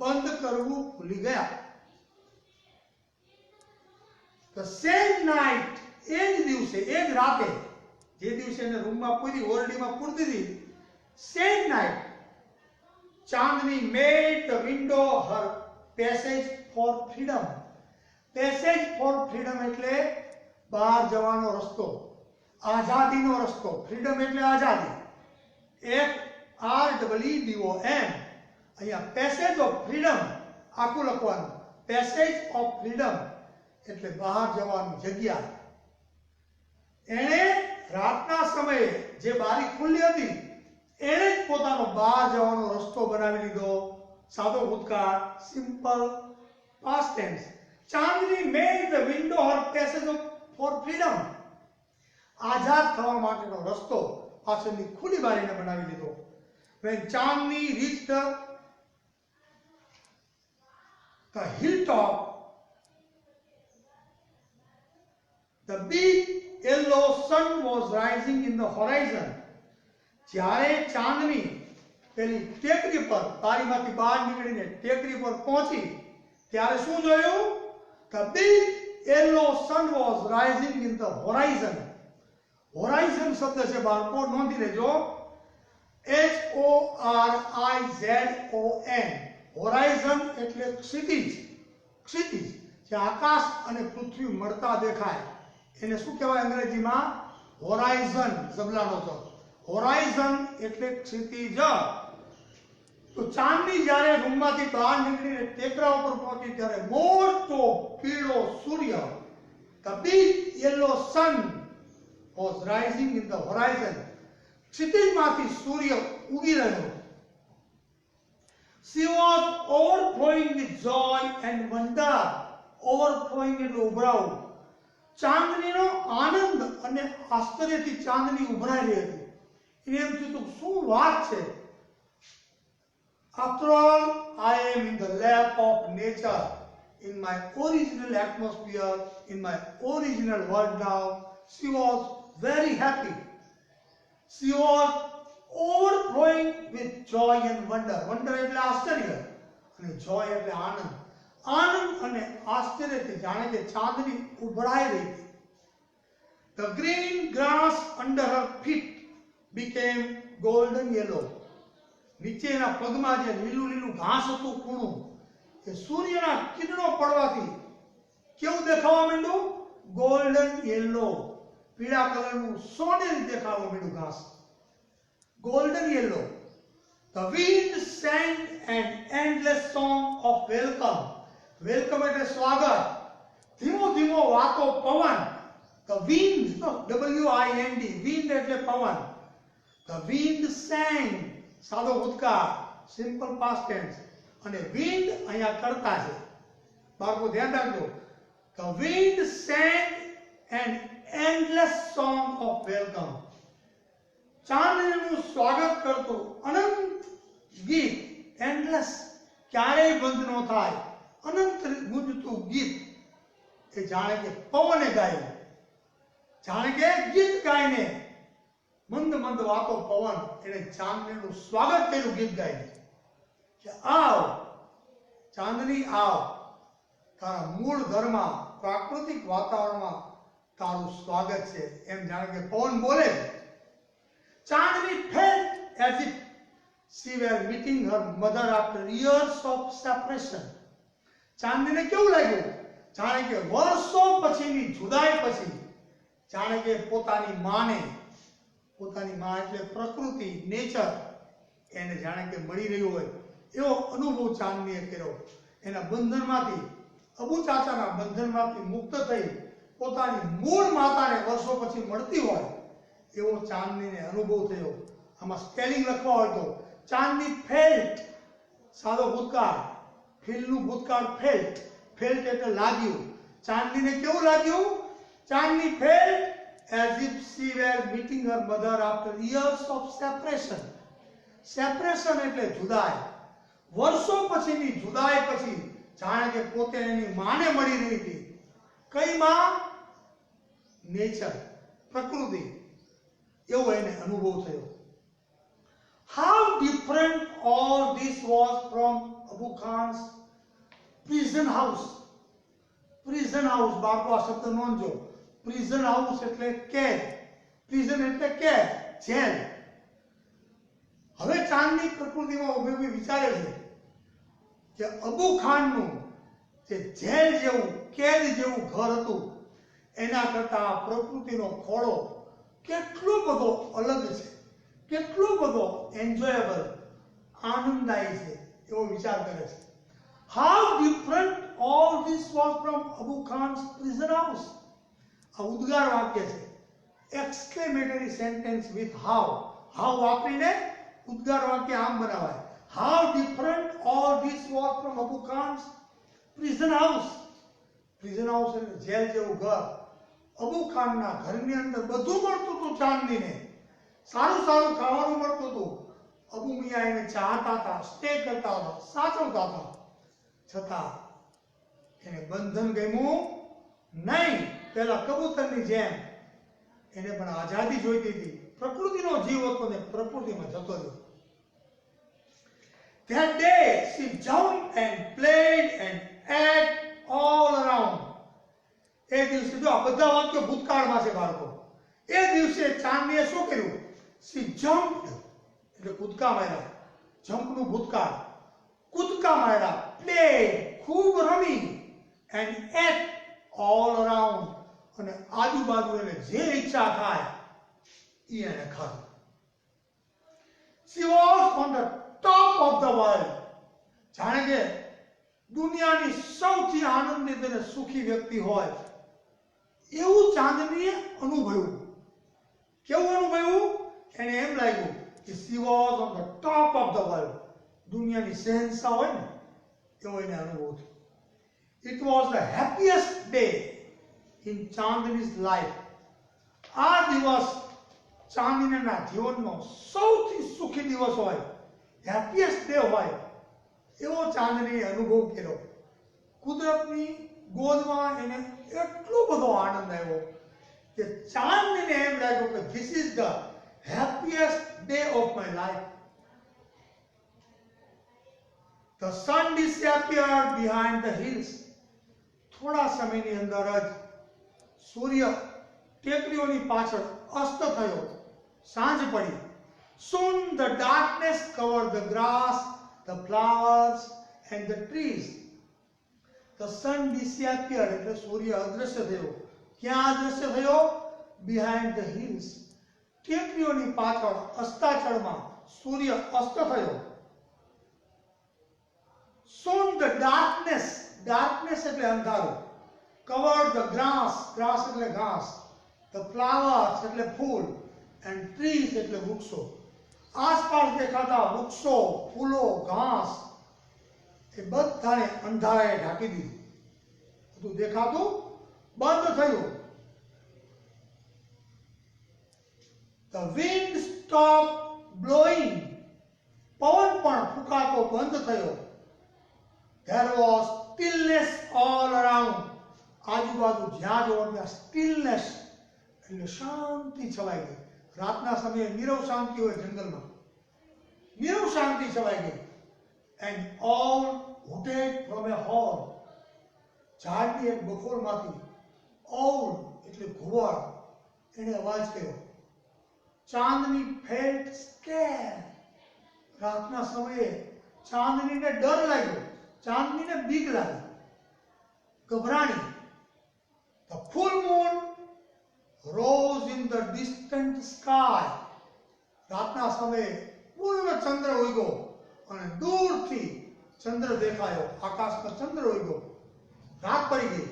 બંધ કરવું ભૂલી ગયા. The same night, એ જ દિવસે, એ જ રાતે, જે દિવસે એને રૂમમાં પૂરી, ઓરડીમાં પૂરી દીધી, same night, Chandni made the window her passage for freedom. Passage for freedom એટલે બહાર જવાનો રસ્તો, આઝાદીનો રસ્તો. ફ્રીડમ એટલે આઝાદી. FREEDOM. અહીંયા પેસેજ ઓફ ફ્રીડમ આખું લખવાનું. પેસેજ ઓફ ફ્રીડમ એટલે બહાર જવાની જગ્યા. એણે રાતના સમયે જે બારી ખુલ્લી હતી એણે જ પોતાનો બહાર જવાનો રસ્તો બનાવી લીધો. સાદો ભૂતકાળ, simple past tense. Chandni made the window her passage for freedom. આઝાદ થવા માટેનો રસ્તો પાછળની ખુલ્લી બારીને બનાવી લીધો. When Chandni reached the hilltop, the big yellow sun was rising in the horizon. જ્યારે ચાંદની પેલી ટેકરી પર બારીમાંથી બહાર નીકળીને ટેકરી પર પહોંચી ત્યારે શું જોયું? The big yellow sun was rising in the horizon. Horizon શબ્દ છે બાળકો, નોંધી લેજો. HORIZON. હોરાઇઝન એટલે ક્ષિતિજ. ક્ષિતિજ જે આકાશ અને પૃથ્વી મળતા દેખાય એને શું કહેવાય અંગ્રેજીમાં? હોરાઇઝન. જબલાનો તો હોરાઇઝન એટલે ક્ષિતિજ. તો ચાંદની જ્યારે રૂમમાંથી બહાર નીકળીને ટેકરા ઉપર પહોંચી ત્યારે મોટો પીળો સૂર્ય, the big yellow sun was rising in the horizon. ક્ષિતિજમાંથી સૂર્ય ઉગી રહ્યો. She was overflowing with joy and wonder. Overflowing એટલે ઉભરાવું. ચાંદનીનો આનંદ અને આશ્ચર્યથી ચાંદની ઉભરાઈ રહી હતી. એને એમ થયું શું વાત છે. After all, I am in the lap of nature, in my original atmosphere, in my original world now. She was very happy. She was overflowing with joy and wonder. Wonder એટલે આશ્ચર્ય અને joy એટલે આનંદ. આનંદ અને આશ્ચર્યથી જાણે કે ચાંદની ઉભરાઈ રહી હતી. The green grass under her feet became golden yellow. નીચેના પગમાં જે લીલું લીલું ઘાસ હતું કૂણું એ સૂર્યના કિરણો પડવાથી કેવું દેખાવા માંડ્યું? Golden yellow. પીળા કલરનું સોનેરી દેખાવા માંડ્યું ઘાસ. Golden yellow. The wind sang an endless song of welcome. Welcome એટલે સ્વાગત. ધીમો ધીમો વાતો પવન. The wind, WIND. Wind એટલે પવન. The wind sang. સાદો ભૂતકાળ, સિમ્પલ પાસ્ટ ટેન્સ. અને wind અહીંયા કરતા છે. બાળકો ધ્યાન રાખજો. The wind sang an endless song of welcome. ચાંદનીનું ચાંદનીનું સ્વાગત કરતું અનંત ગીત, એન્ડલેસ, ક્યારેય બંધ ન થાય, અનંત ગુંજતું ગીત એ જાણે કે પવને ગાયું, જાણે કે ગીત ગાઈને મંદ મંદ વાતો પવન એને ચાંદનીનું સ્વાગત કર્યું ગીત ગાઈને કે આવ ચાંદની આવ, તારા મૂળ ઘરમાં પ્રાકૃતિક વાતાવરણમાં તારું સ્વાગત છે, એમ જાણે કે પવન બોલે. ચાંદની felt as if she were meeting her mother after years of separation. ચાંદનીને કેવું લાગ્યું? જાણે કે વર્ષો પછીની જુદાઈ પછી જાણે કે પોતાની માને, પોતાની માં એટલે પ્રકૃતિ, નેચર, એને જાણે કે મળી રહ્યું હોય એવો અનુભવ ચાંદનીએ કર્યો. એના બંધનમાંથી, અબુ ચાચાના બંધનમાંથી મુક્ત થઈ પોતાની મૂળ માતાને વર્ષો પછી મળતી હોય એવો ચાંદનીને અનુભવ થયો. આમાં સ્પેલિંગ લખવા હોય તો ચાંદની ફેલ્ટ, સાદો ભૂતકાળ, ફીલનું ભૂતકાળ ફેલ્ટ, ફેલ્ટ એટલે લાગ્યું. ચાંદનીને કેવું લાગ્યું? ચાંદની felt as if she were meeting her mother after years of separation. Separation એટલે જુદાઈ. વર્ષો પછીની જુદાઈ પછી જાણે કે પોતે એની માને મળી રહી હતી. કઈ માં? નેચર, પ્રકૃતિ, એવો એને અનુભવ થયો. How different all this was from Abu Khan's prison house. Prison house, બાળકો આ શબ્દ નોંધજો. પ્રિઝન હાઉસ એટલે કેદ, પ્રિઝન એટલે કેદ, જેલ. હવે ચાંદની પ્રકૃતિમાં ઉભી વિચારે છે કે અબુ ખાનનું જે જેલ જેવું, કેદ જેવું ઘર હતું એના કરતા પ્રકૃતિનો ખોળો કેટલો બધો અલગ છે, કેટલો બધો એન્જોયેબલ, આનંદદાયી છે, એવો વિચાર કરે છે. How different all this was from Abu Khan's prison house. આ ઉદ્ગાર વાક્ય છે. Exclamatory sentence with how. How વાપરીને ઉદ્ગાર વાક્ય આમ બનાવાય. How different all this was from Abu Khan's prison house. Prison house એટલે જેલ જેવું ઘર. અબુ ખાનના ઘરની અંદર બધું મળતું હતું ચાંદનીને. સારું સારું ખાવાનું મળતું હતું. અબુ મિયા એને ચાહતા હતા, સ્ટે કરતા હતા, સાચવતા હતા. છતાં એને બંધન ગમ્યું નહીં. પેલા કબૂતરની જેમ એને પણ આઝાદી જોઈતી હતી. પ્રકૃતિનો જીવ હતો ને પ્રકૃતિમાં જતો રહ્યો. That day she jumped and played and ate all around. એ દિવસે જો આ બધા વાક્યો ભૂતકાળમાં છે બાળકો. એ દિવસે ચાંદનીએ શું કર્યું? She jumped એટલે કૂદકા માર્યા. જમ્પનું ભૂતકાળ. કૂદકા માર્યા. played ખૂબ રમી. and ate all around અને આજુબાજુ એને જે ઈચ્છા થાય એ એને ખાધું. She was on the top of the world. જાણે કે દુનિયાની સૌથી આનંદિત અને સુખી વ્યક્તિ હોય એવું ચાંદનીએ અનુભવ્યું. કેવું અનુભવ્યું? એને એમ લાગ્યું કે she was on the top of the world. દુનિયાની શહેનશાહ હોય ને એવો એને અનુભવ થયો. It was the happiest day in Chandni's life. આ દિવસ ચાંદનીના જીવનનો સૌથી સુખી દિવસ હોય, હેપીએસ્ટ ડે હોય એવો ચાંદનીએ અનુભવ કર્યો. કુદરતની ગોદમાં એને એટલો બધો આનંદ આવ્યો કે ચાંદનીને એમ લાગ્યું કે this is the happiest day of my life. The sun disappeared behind the hills. થોડા સમયની અંદર જ સૂર્ય ટેકરીઓની પાછળ અસ્ત થયો. સાંજ પડી. Soon the darkness covered the grass, the flowers and the trees. The sun disappeared એટલે સૂર્ય અદૃશ્ય થયો. ક્યાં અદૃશ્ય થયો? Behind the hills. ટેકરીઓની પાછળ અસ્તાચળમાં સૂર્ય અસ્ત થયો. Soon the darkness એટલે અંધારું. Covered the grass એટલે ઘાસ. The flowers એટલે ફૂલ. And trees એટલે વૃક્ષો. આસપાસ દેખાતા વૃક્ષો, ફૂલો, ઘાસ એ બધાને અંધારાએ ઢાંકી દીધું. બધું દેખાતું બંધ થયું. The wind stopped blowing. પવન પણ ફૂંકાતો બંધ થયો. There was stillness all around. આજુબાજુ જ્યાં જોવો ત્યાં stillness એટલે શાંતિ છવાઈ ગઈ. રાતના સમયે નીરવ શાંતિ હોય જંગલમાં, નીરવ શાંતિ છવાઈ ગઈ. And all hooted from a hole. ઝાડની એક બખોરમાંથી owl એટલે ઘુવડ એને અવાજ કર્યો. ચાંદની felt scared. રાતના સમયે ચાંદનીને ડર લાગ્યો, ચાંદનીને બીક લાગી, ગભરાણી. The full moon rose in the distant sky. રાતના સમયે પૂર્ણ ચંદ્ર ઉગ્યો અને દૂરથી ચંદ્ર દેખાયો. આકાશમાં ચંદ્ર ઉગ્યો. રાત પડી ગઈ.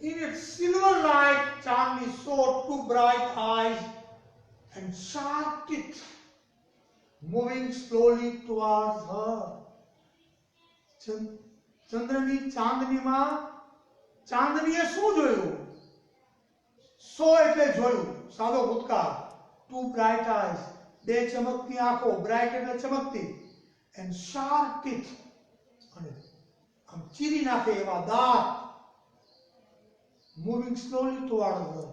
In its silver light, Chandni saw two bright eyes and sharp teeth moving slowly towards her. ચંદ્રની ચાંદનીમાં ચાંદનીએ શું જોયું? સો એટલે જોયું, સાદો ભૂતકાળ. ટુ બ્રાઇટ આઈઝ, બે ચમકતી આંખો. બ્રાઇટ એટલે ચમકતી. એન્ડ શાર્પ ટીથ, અને આમ ચીરી નાખે એવા દાંત. મૂવિંગ સ્લોલી ટુવર્ડ્સ હર.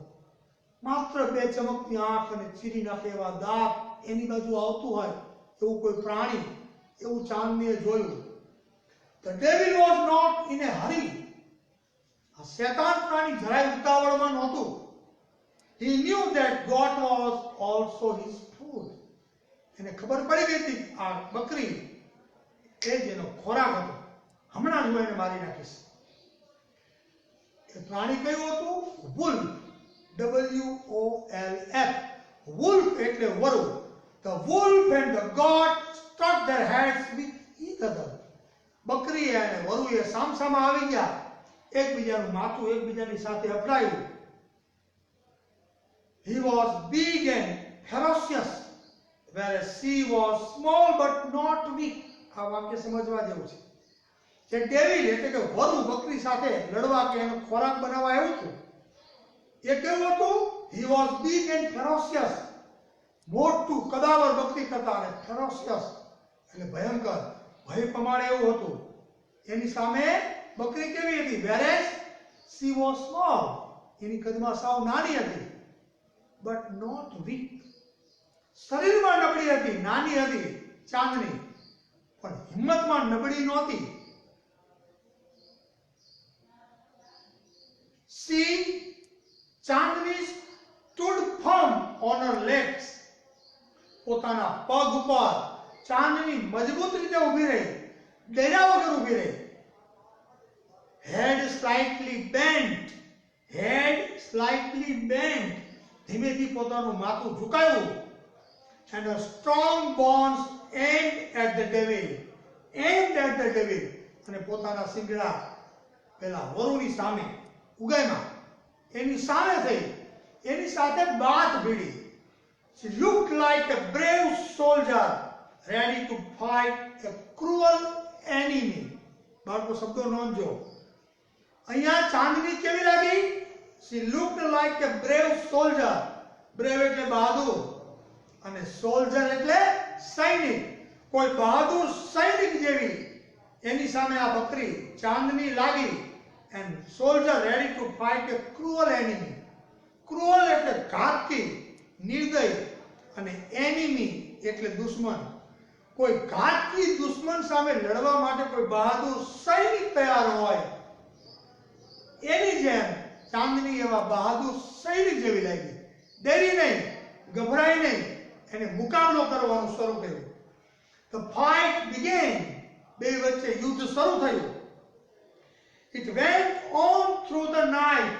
માત્ર બે ચમકતી આંખ અને ચીરી નાખે એવા દાંત એની બાજુ આવતું હોય એવું કોઈ પ્રાણી, એવું ચાંદનીએ જોયું. The devil was not in a hurry. આ શેતાન પ્રાણી જરાય ઉતાવળમાં નહોતું. He knew that God was also his food. એને ખબર પડી ગઈ હતી આ બકરી એ જ એનો ખોરાક હતો. હમણાં જ હું એને મારી નાખીશ. એ પ્રાણી કયું હતું? wolf. WOLF. wolf એટલે વરુ. The wolf and the goat struck their heads with each other. બકરી અને વરુએ સામસામા આવી ગયા. એકબીજાનું માથું એકબીજાની સાથે અથડાયું. He was big and ferocious, whereas she was small but not weak. આ વાક્ય સમજવા જેવું છે. જે ડેવિલ એટલે કે વરુ બકરી સાથે લડવા કે એનો ખોરાક બનાવવા આવ્યું હતું, એ કેવું હતું? He was big and ferocious. મોટું કદાવર બકરી કરતા, અને ferocious એટલે ભયંકર, ભય પમાડે એવું હતું. એની સામે બકરી કેવી હતી? whereas she was small. એની કદમાં સાવ નાની હતી. but not weak. શરીરમાં નબળી હતી, નાની હતી ચાંદની, પણ હિંમતમાં નબળી નહોતી. ચાંદની stood firm on her legs. પોતાના પગ ઉપર ચાંદની મજબૂત રીતે ઊભી રહી, ડર્યા વગર ઊભી રહી. head slightly bent. ધીમેથી પોતાનું માથું ઝુકાવ્યું. and her strong bones aimed at the devil. અને પોતાના શિંગડા પેલા વરુની સામે ઉગાયમાં, એની સામે થઈ, એની સાથે બાથ ભીડી. She looked like a brave soldier ready to fight a cruel enemy. બાળકો શબ્દો નોંધજો. અહીંયા ચાંદની કેવી લાગી? She looked like a brave soldier. brave એટલે બહાદુર, અને soldier એટલે સૈનિક. કોઈ બહાદુર સૈનિક જેવી એની સામે આ બકરી ચાંદની લાગી. and soldier ready to fight a cruel enemy. cruel એટલે ઘાતકી, નિર્દય, અને enemy એટલે દુશ્મન. કોઈ ઘાતકી દુશ્મન સામે લડવા માટે કોઈ બહાદુર સૈનિક તૈયાર હોય એની જેમ ચાંદની એવા બહાદુર સૈનિક જેવી લાગી. ડરી નહીં, ગભરાઈ નહીં, એને મુકાબલો કરવાનું શરૂ કર્યું. The fight began. બે વચ્ચે યુદ્ધ શરૂ થયું. It went on through the night.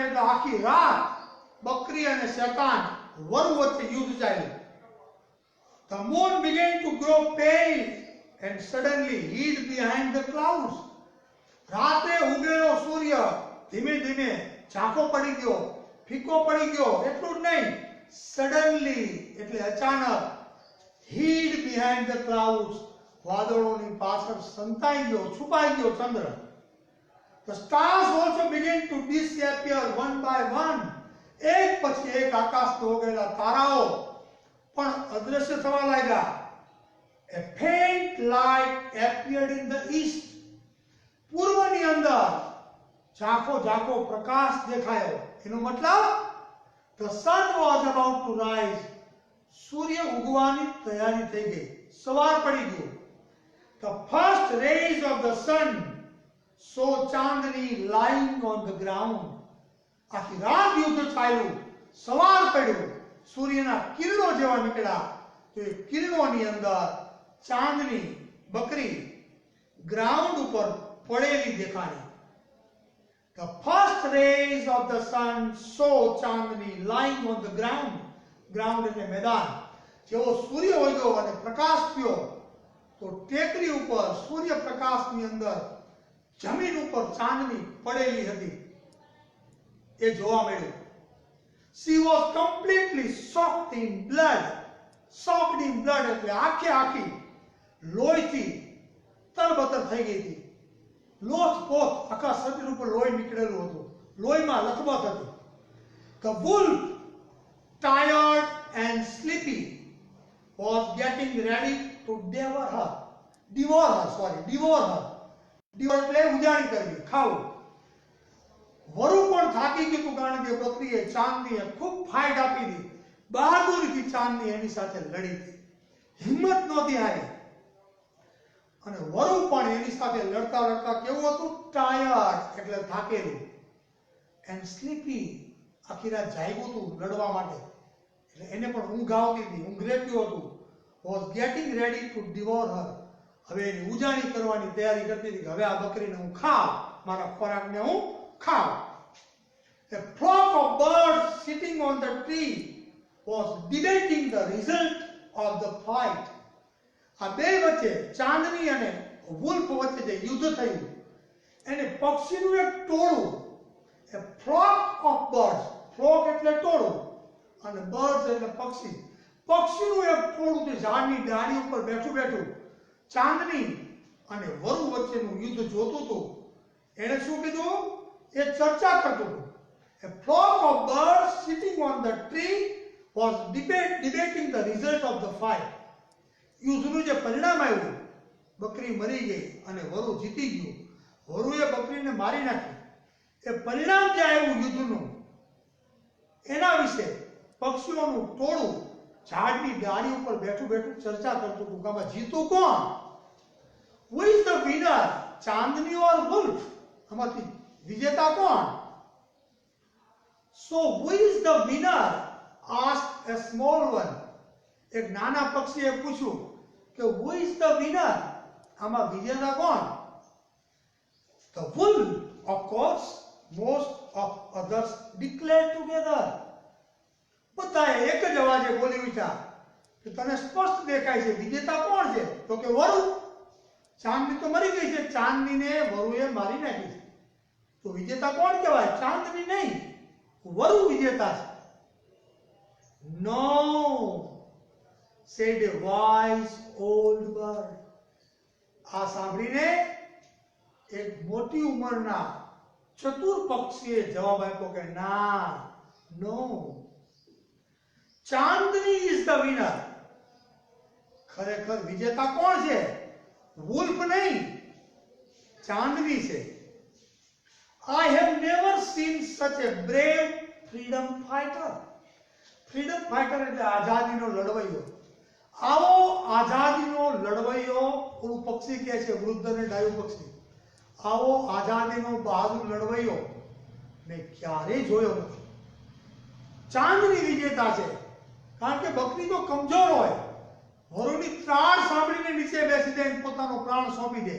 એટલે આખી રાત બકરી અને શેતાન વરુ વચ્ચે યુદ્ધ ચાલ્યું. The moon began to grow pale and suddenly hid behind the clouds. રાતે ઉગેલો સૂર્ય ધીમે ધીમે ઝાંખો પડી ગયો, ફીકો પડી ગયો. એટલું જ નહીં, સડનલી એટલે અચાનક, hid behind the clouds વાદળોની પાછળ સંતાઈ ગયો, છુપાઈ ગયો ચંદ્ર. The stars also began to disappear one by one. એક પછી એક આકાશમાં ઉગેલા તારાઓ પણ અદ્રશ્ય થવા લાગ્યા. A faint light appeared in the east. પૂર્વની અંદર ઝાંખો ઝાંખો પ્રકાશ દેખાયો. એનો મતલબ the sun was about to rise. સૂર્ય ઉગવાની તૈયારી થઈ ગઈ, સવાર પડી ગયું. The first rays of the sun saw Chandni lying on the ground. આખી રાત યુદ્ધ ચાલ્યું, સવાર પડ્યું, સૂર્યના કિરણો જેવા નીકળ્યા તો એ કિરણોની અંદર ચાંદની બકરી ગ્રાઉન્ડ ઉપર પડેલી દેખાણી. The first rays of the sun saw Chandni lying on the ground. Ground એટલે મેદાન. જેવો સૂર્ય ઉગ્યો અને પ્રકાશ થયો તો ટેકરી ઉપર સૂર્યપ્રકાશની અંદર જમીન ઉપર ચાંદની પડેલી હતી એ જોવા મળ્યું. She was completely soaked in blood. Soaked in blood એટલે આખે આખી લોહીથી તરબતર થઈ ગઈ હતી. લોથપોથ આખા શરીર ઉપર લોહી નીકળેલું હતું, લોહીમાં લથબથ હતી. The wolf, tired and sleepy, was getting ready to devour her. Devour her. એટલે ઉજાણી કરવી, ખાવું. વરુ પણ થાકી ગયું હતું કારણ કે બકરીએ ચાંદનીએ ખૂબ ફાઇટ આપી હતી. બહાદુરીથી ચાંદની એની સાથે લડી હતી, હિંમત નહોતી હારી. અને વરુ પણ એની સાથે લડતા લડતા કેવું હતું? ટાયર્ડ એટલે થાકેલું, એન્ડ સ્લીપી આખી રાત જાગ્યું હતું લડવા માટે, એટલે એને પણ ઊંઘ આવતી હતી, ઊંઘ રહેતું હતું. Was getting ready to divorce her. હવે એની ઉજાણી કરવાની તૈયારી કરતી હતી કે હવે આ બકરીને હું ખાવ, મારા ખોરાકને હું ખાવ. A flock of birds sitting on the tree was debating the result of the fight. આ બે વચ્ચે ચાંદની અને વુલ્ફ વચ્ચે જે યુદ્ધ થયું એને પક્ષીનું એક ટોળું, a flock of birds, flock એટલે ટોળું અને birds એટલે પક્ષી, પક્ષીનું એક ટોળું તે ઝાડની ડાળી ઉપર બેઠું બેઠું ચાંદની અને વરુ વચ્ચેનું યુદ્ધ જોતું હતું. એણે શું કીધું? એ ચર્ચા કરતું હતું. A flock of birds sitting on the tree was debating the result of the fight. યુદ્ધનું જે પરિણામ આવ્યું, બકરી મરી ગઈ અને વરુ જીતી ગયું, વરુએ બકરીને મારી નાખી, એ પરિણામ જે આવ્યું યુદ્ધનું એના વિશે પક્ષીઓનું ટોળું ઝાડની ડાળી ઉપર બેઠું બેઠું ચર્ચા કરતું હતું કે આમાં જીતું કોણ? Who is the winner? Chandni or wolf? આમાંથી વિજેતા કોણ? So who is the winner? Asked a small one. એક નાના પક્ષીએ પૂછ્યું કે who is the winner? આમાં વિજેતા કોણ? The wolf, of course. Most of others declared together. બધાએ એક જ અવાજે બોલી ઉઠ્યા કે તને સ્પષ્ટ દેખાય છે વિજેતા કોણ છે? તો કે વરુ. ચાંદની તો મરી ગઈ છે, ચાંદનીને વરુએ મારી નાખી છે, તો વિજેતા કોણ કહેવાય? ચાંદની નહીં, વરુ વિજેતા છે. No, said a wise old bird. આ સાંભળીને એક મોટી ઉંમરના ચતુર પક્ષીએ જવાબ આપ્યો કે ના, નો, ચાંદની ઇઝ ધ વિનર. ખરેખર વિજેતા કોણ છે? વુલ્ફ નહીં, ચાંદની છે. I have never seen such a brave freedom fighter. Freedom fighter એટલે આઝાદીનો લડવૈયો. આવો આઝાદીનો લડવૈયો ઓલું પક્ષી કહે છે, વૃદ્ધ અને ડાયું પક્ષી, આવો આઝાદીનો બહાદુર લડવૈયો મેં ક્યારેય જોયો નથી. ચાંદની વિજેતા છે કારણ કે બકરી તો કમજોર હોય, વરુની ત્રાણ સાંભળીને નીચે બેસી જાય, પોતાનો પ્રાણ સોંપી દે,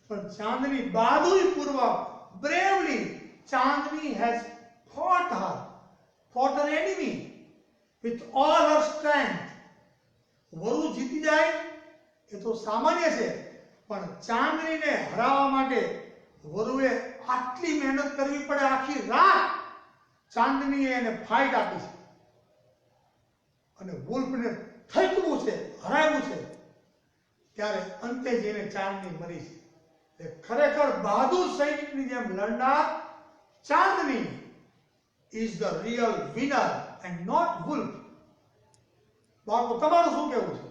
પણ ચાંદની બહાદુરી પૂર્વક, bravely, Chandni has fought her enemy with all her strength. વરુ જીતી જાય એ તો સામાન્ય છે, પણ ચાંદનીને હરાવવા માટે વરુએ આટલી મહેનત કરવી પડે, આખી રાત ચાંદનીએ એને ફાઇટ આપી છે અને વુલ્ફને થકવું છે, હરાવ્યું છે, ત્યારે અંતે જઈને ચાંદની મરી છે. ખરેખર બહાદુર સૈનિકની જેમ લડનાર ચાંદની is the real winner and not wolf. બાળકો તમારું શું કહેવું છે?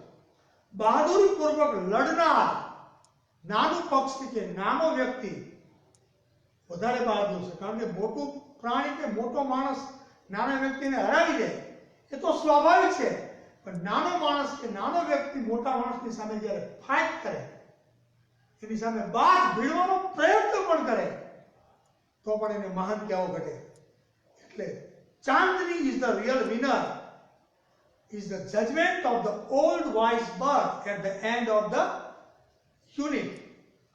બહાદુરીપૂર્વક લડનાર નાનું પક્ષી કે નાનો વ્યક્તિ વધારે બહાદુર છે, કારણ કે મોટું પ્રાણી કે મોટો માણસ નાના વ્યક્તિને હરાવી દે એ તો સ્વાભાવિક છે, પણ નાનો માણસ કે નાનો વ્યક્તિ મોટા માણસની સામે જ્યારે ફાઇટ કરે, એની સામે બાજ ભીડવાનો પ્રયત્ન પણ કરે, તો પણ એને મહાન કહેવો ઘટે. એટલે Chandni is the real winner, is the judgment of the old wise bird at the end of the unit.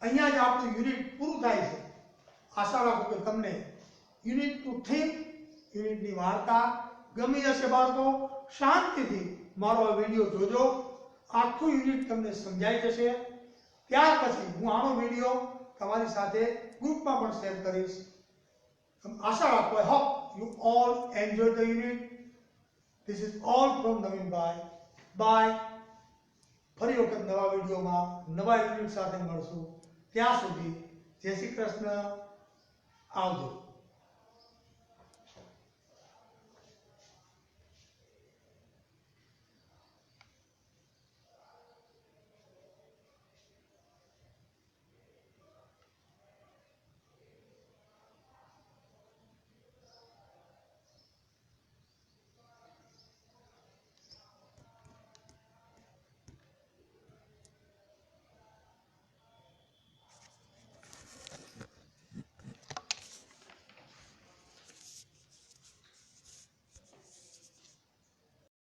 અહીંયા જ આપણું યુનિટ પૂરું થાય છે. આશા રાખું કે તમને યુનિટ ટુ થિંક, યુનિટની વાર્તા ગમી હશે. બાળકો શાંતિથી મારો આ વિડીયો જોજો, આખું યુનિટ તમને સમજાઈ જશે. ત્યાર પછી હું આનો વિડીયો તમારી સાથે ગ્રુપમાં પણ શેર કરીશ. આશા રાખો, I hope you all enjoy the unit. This is all from Naveenbhai. Bye. ફરી વખત નવા વિડીયોમાં નવા યુનિટ સાથે મળશું. ત્યાં સુધી જય શ્રી કૃષ્ણ. આવજો.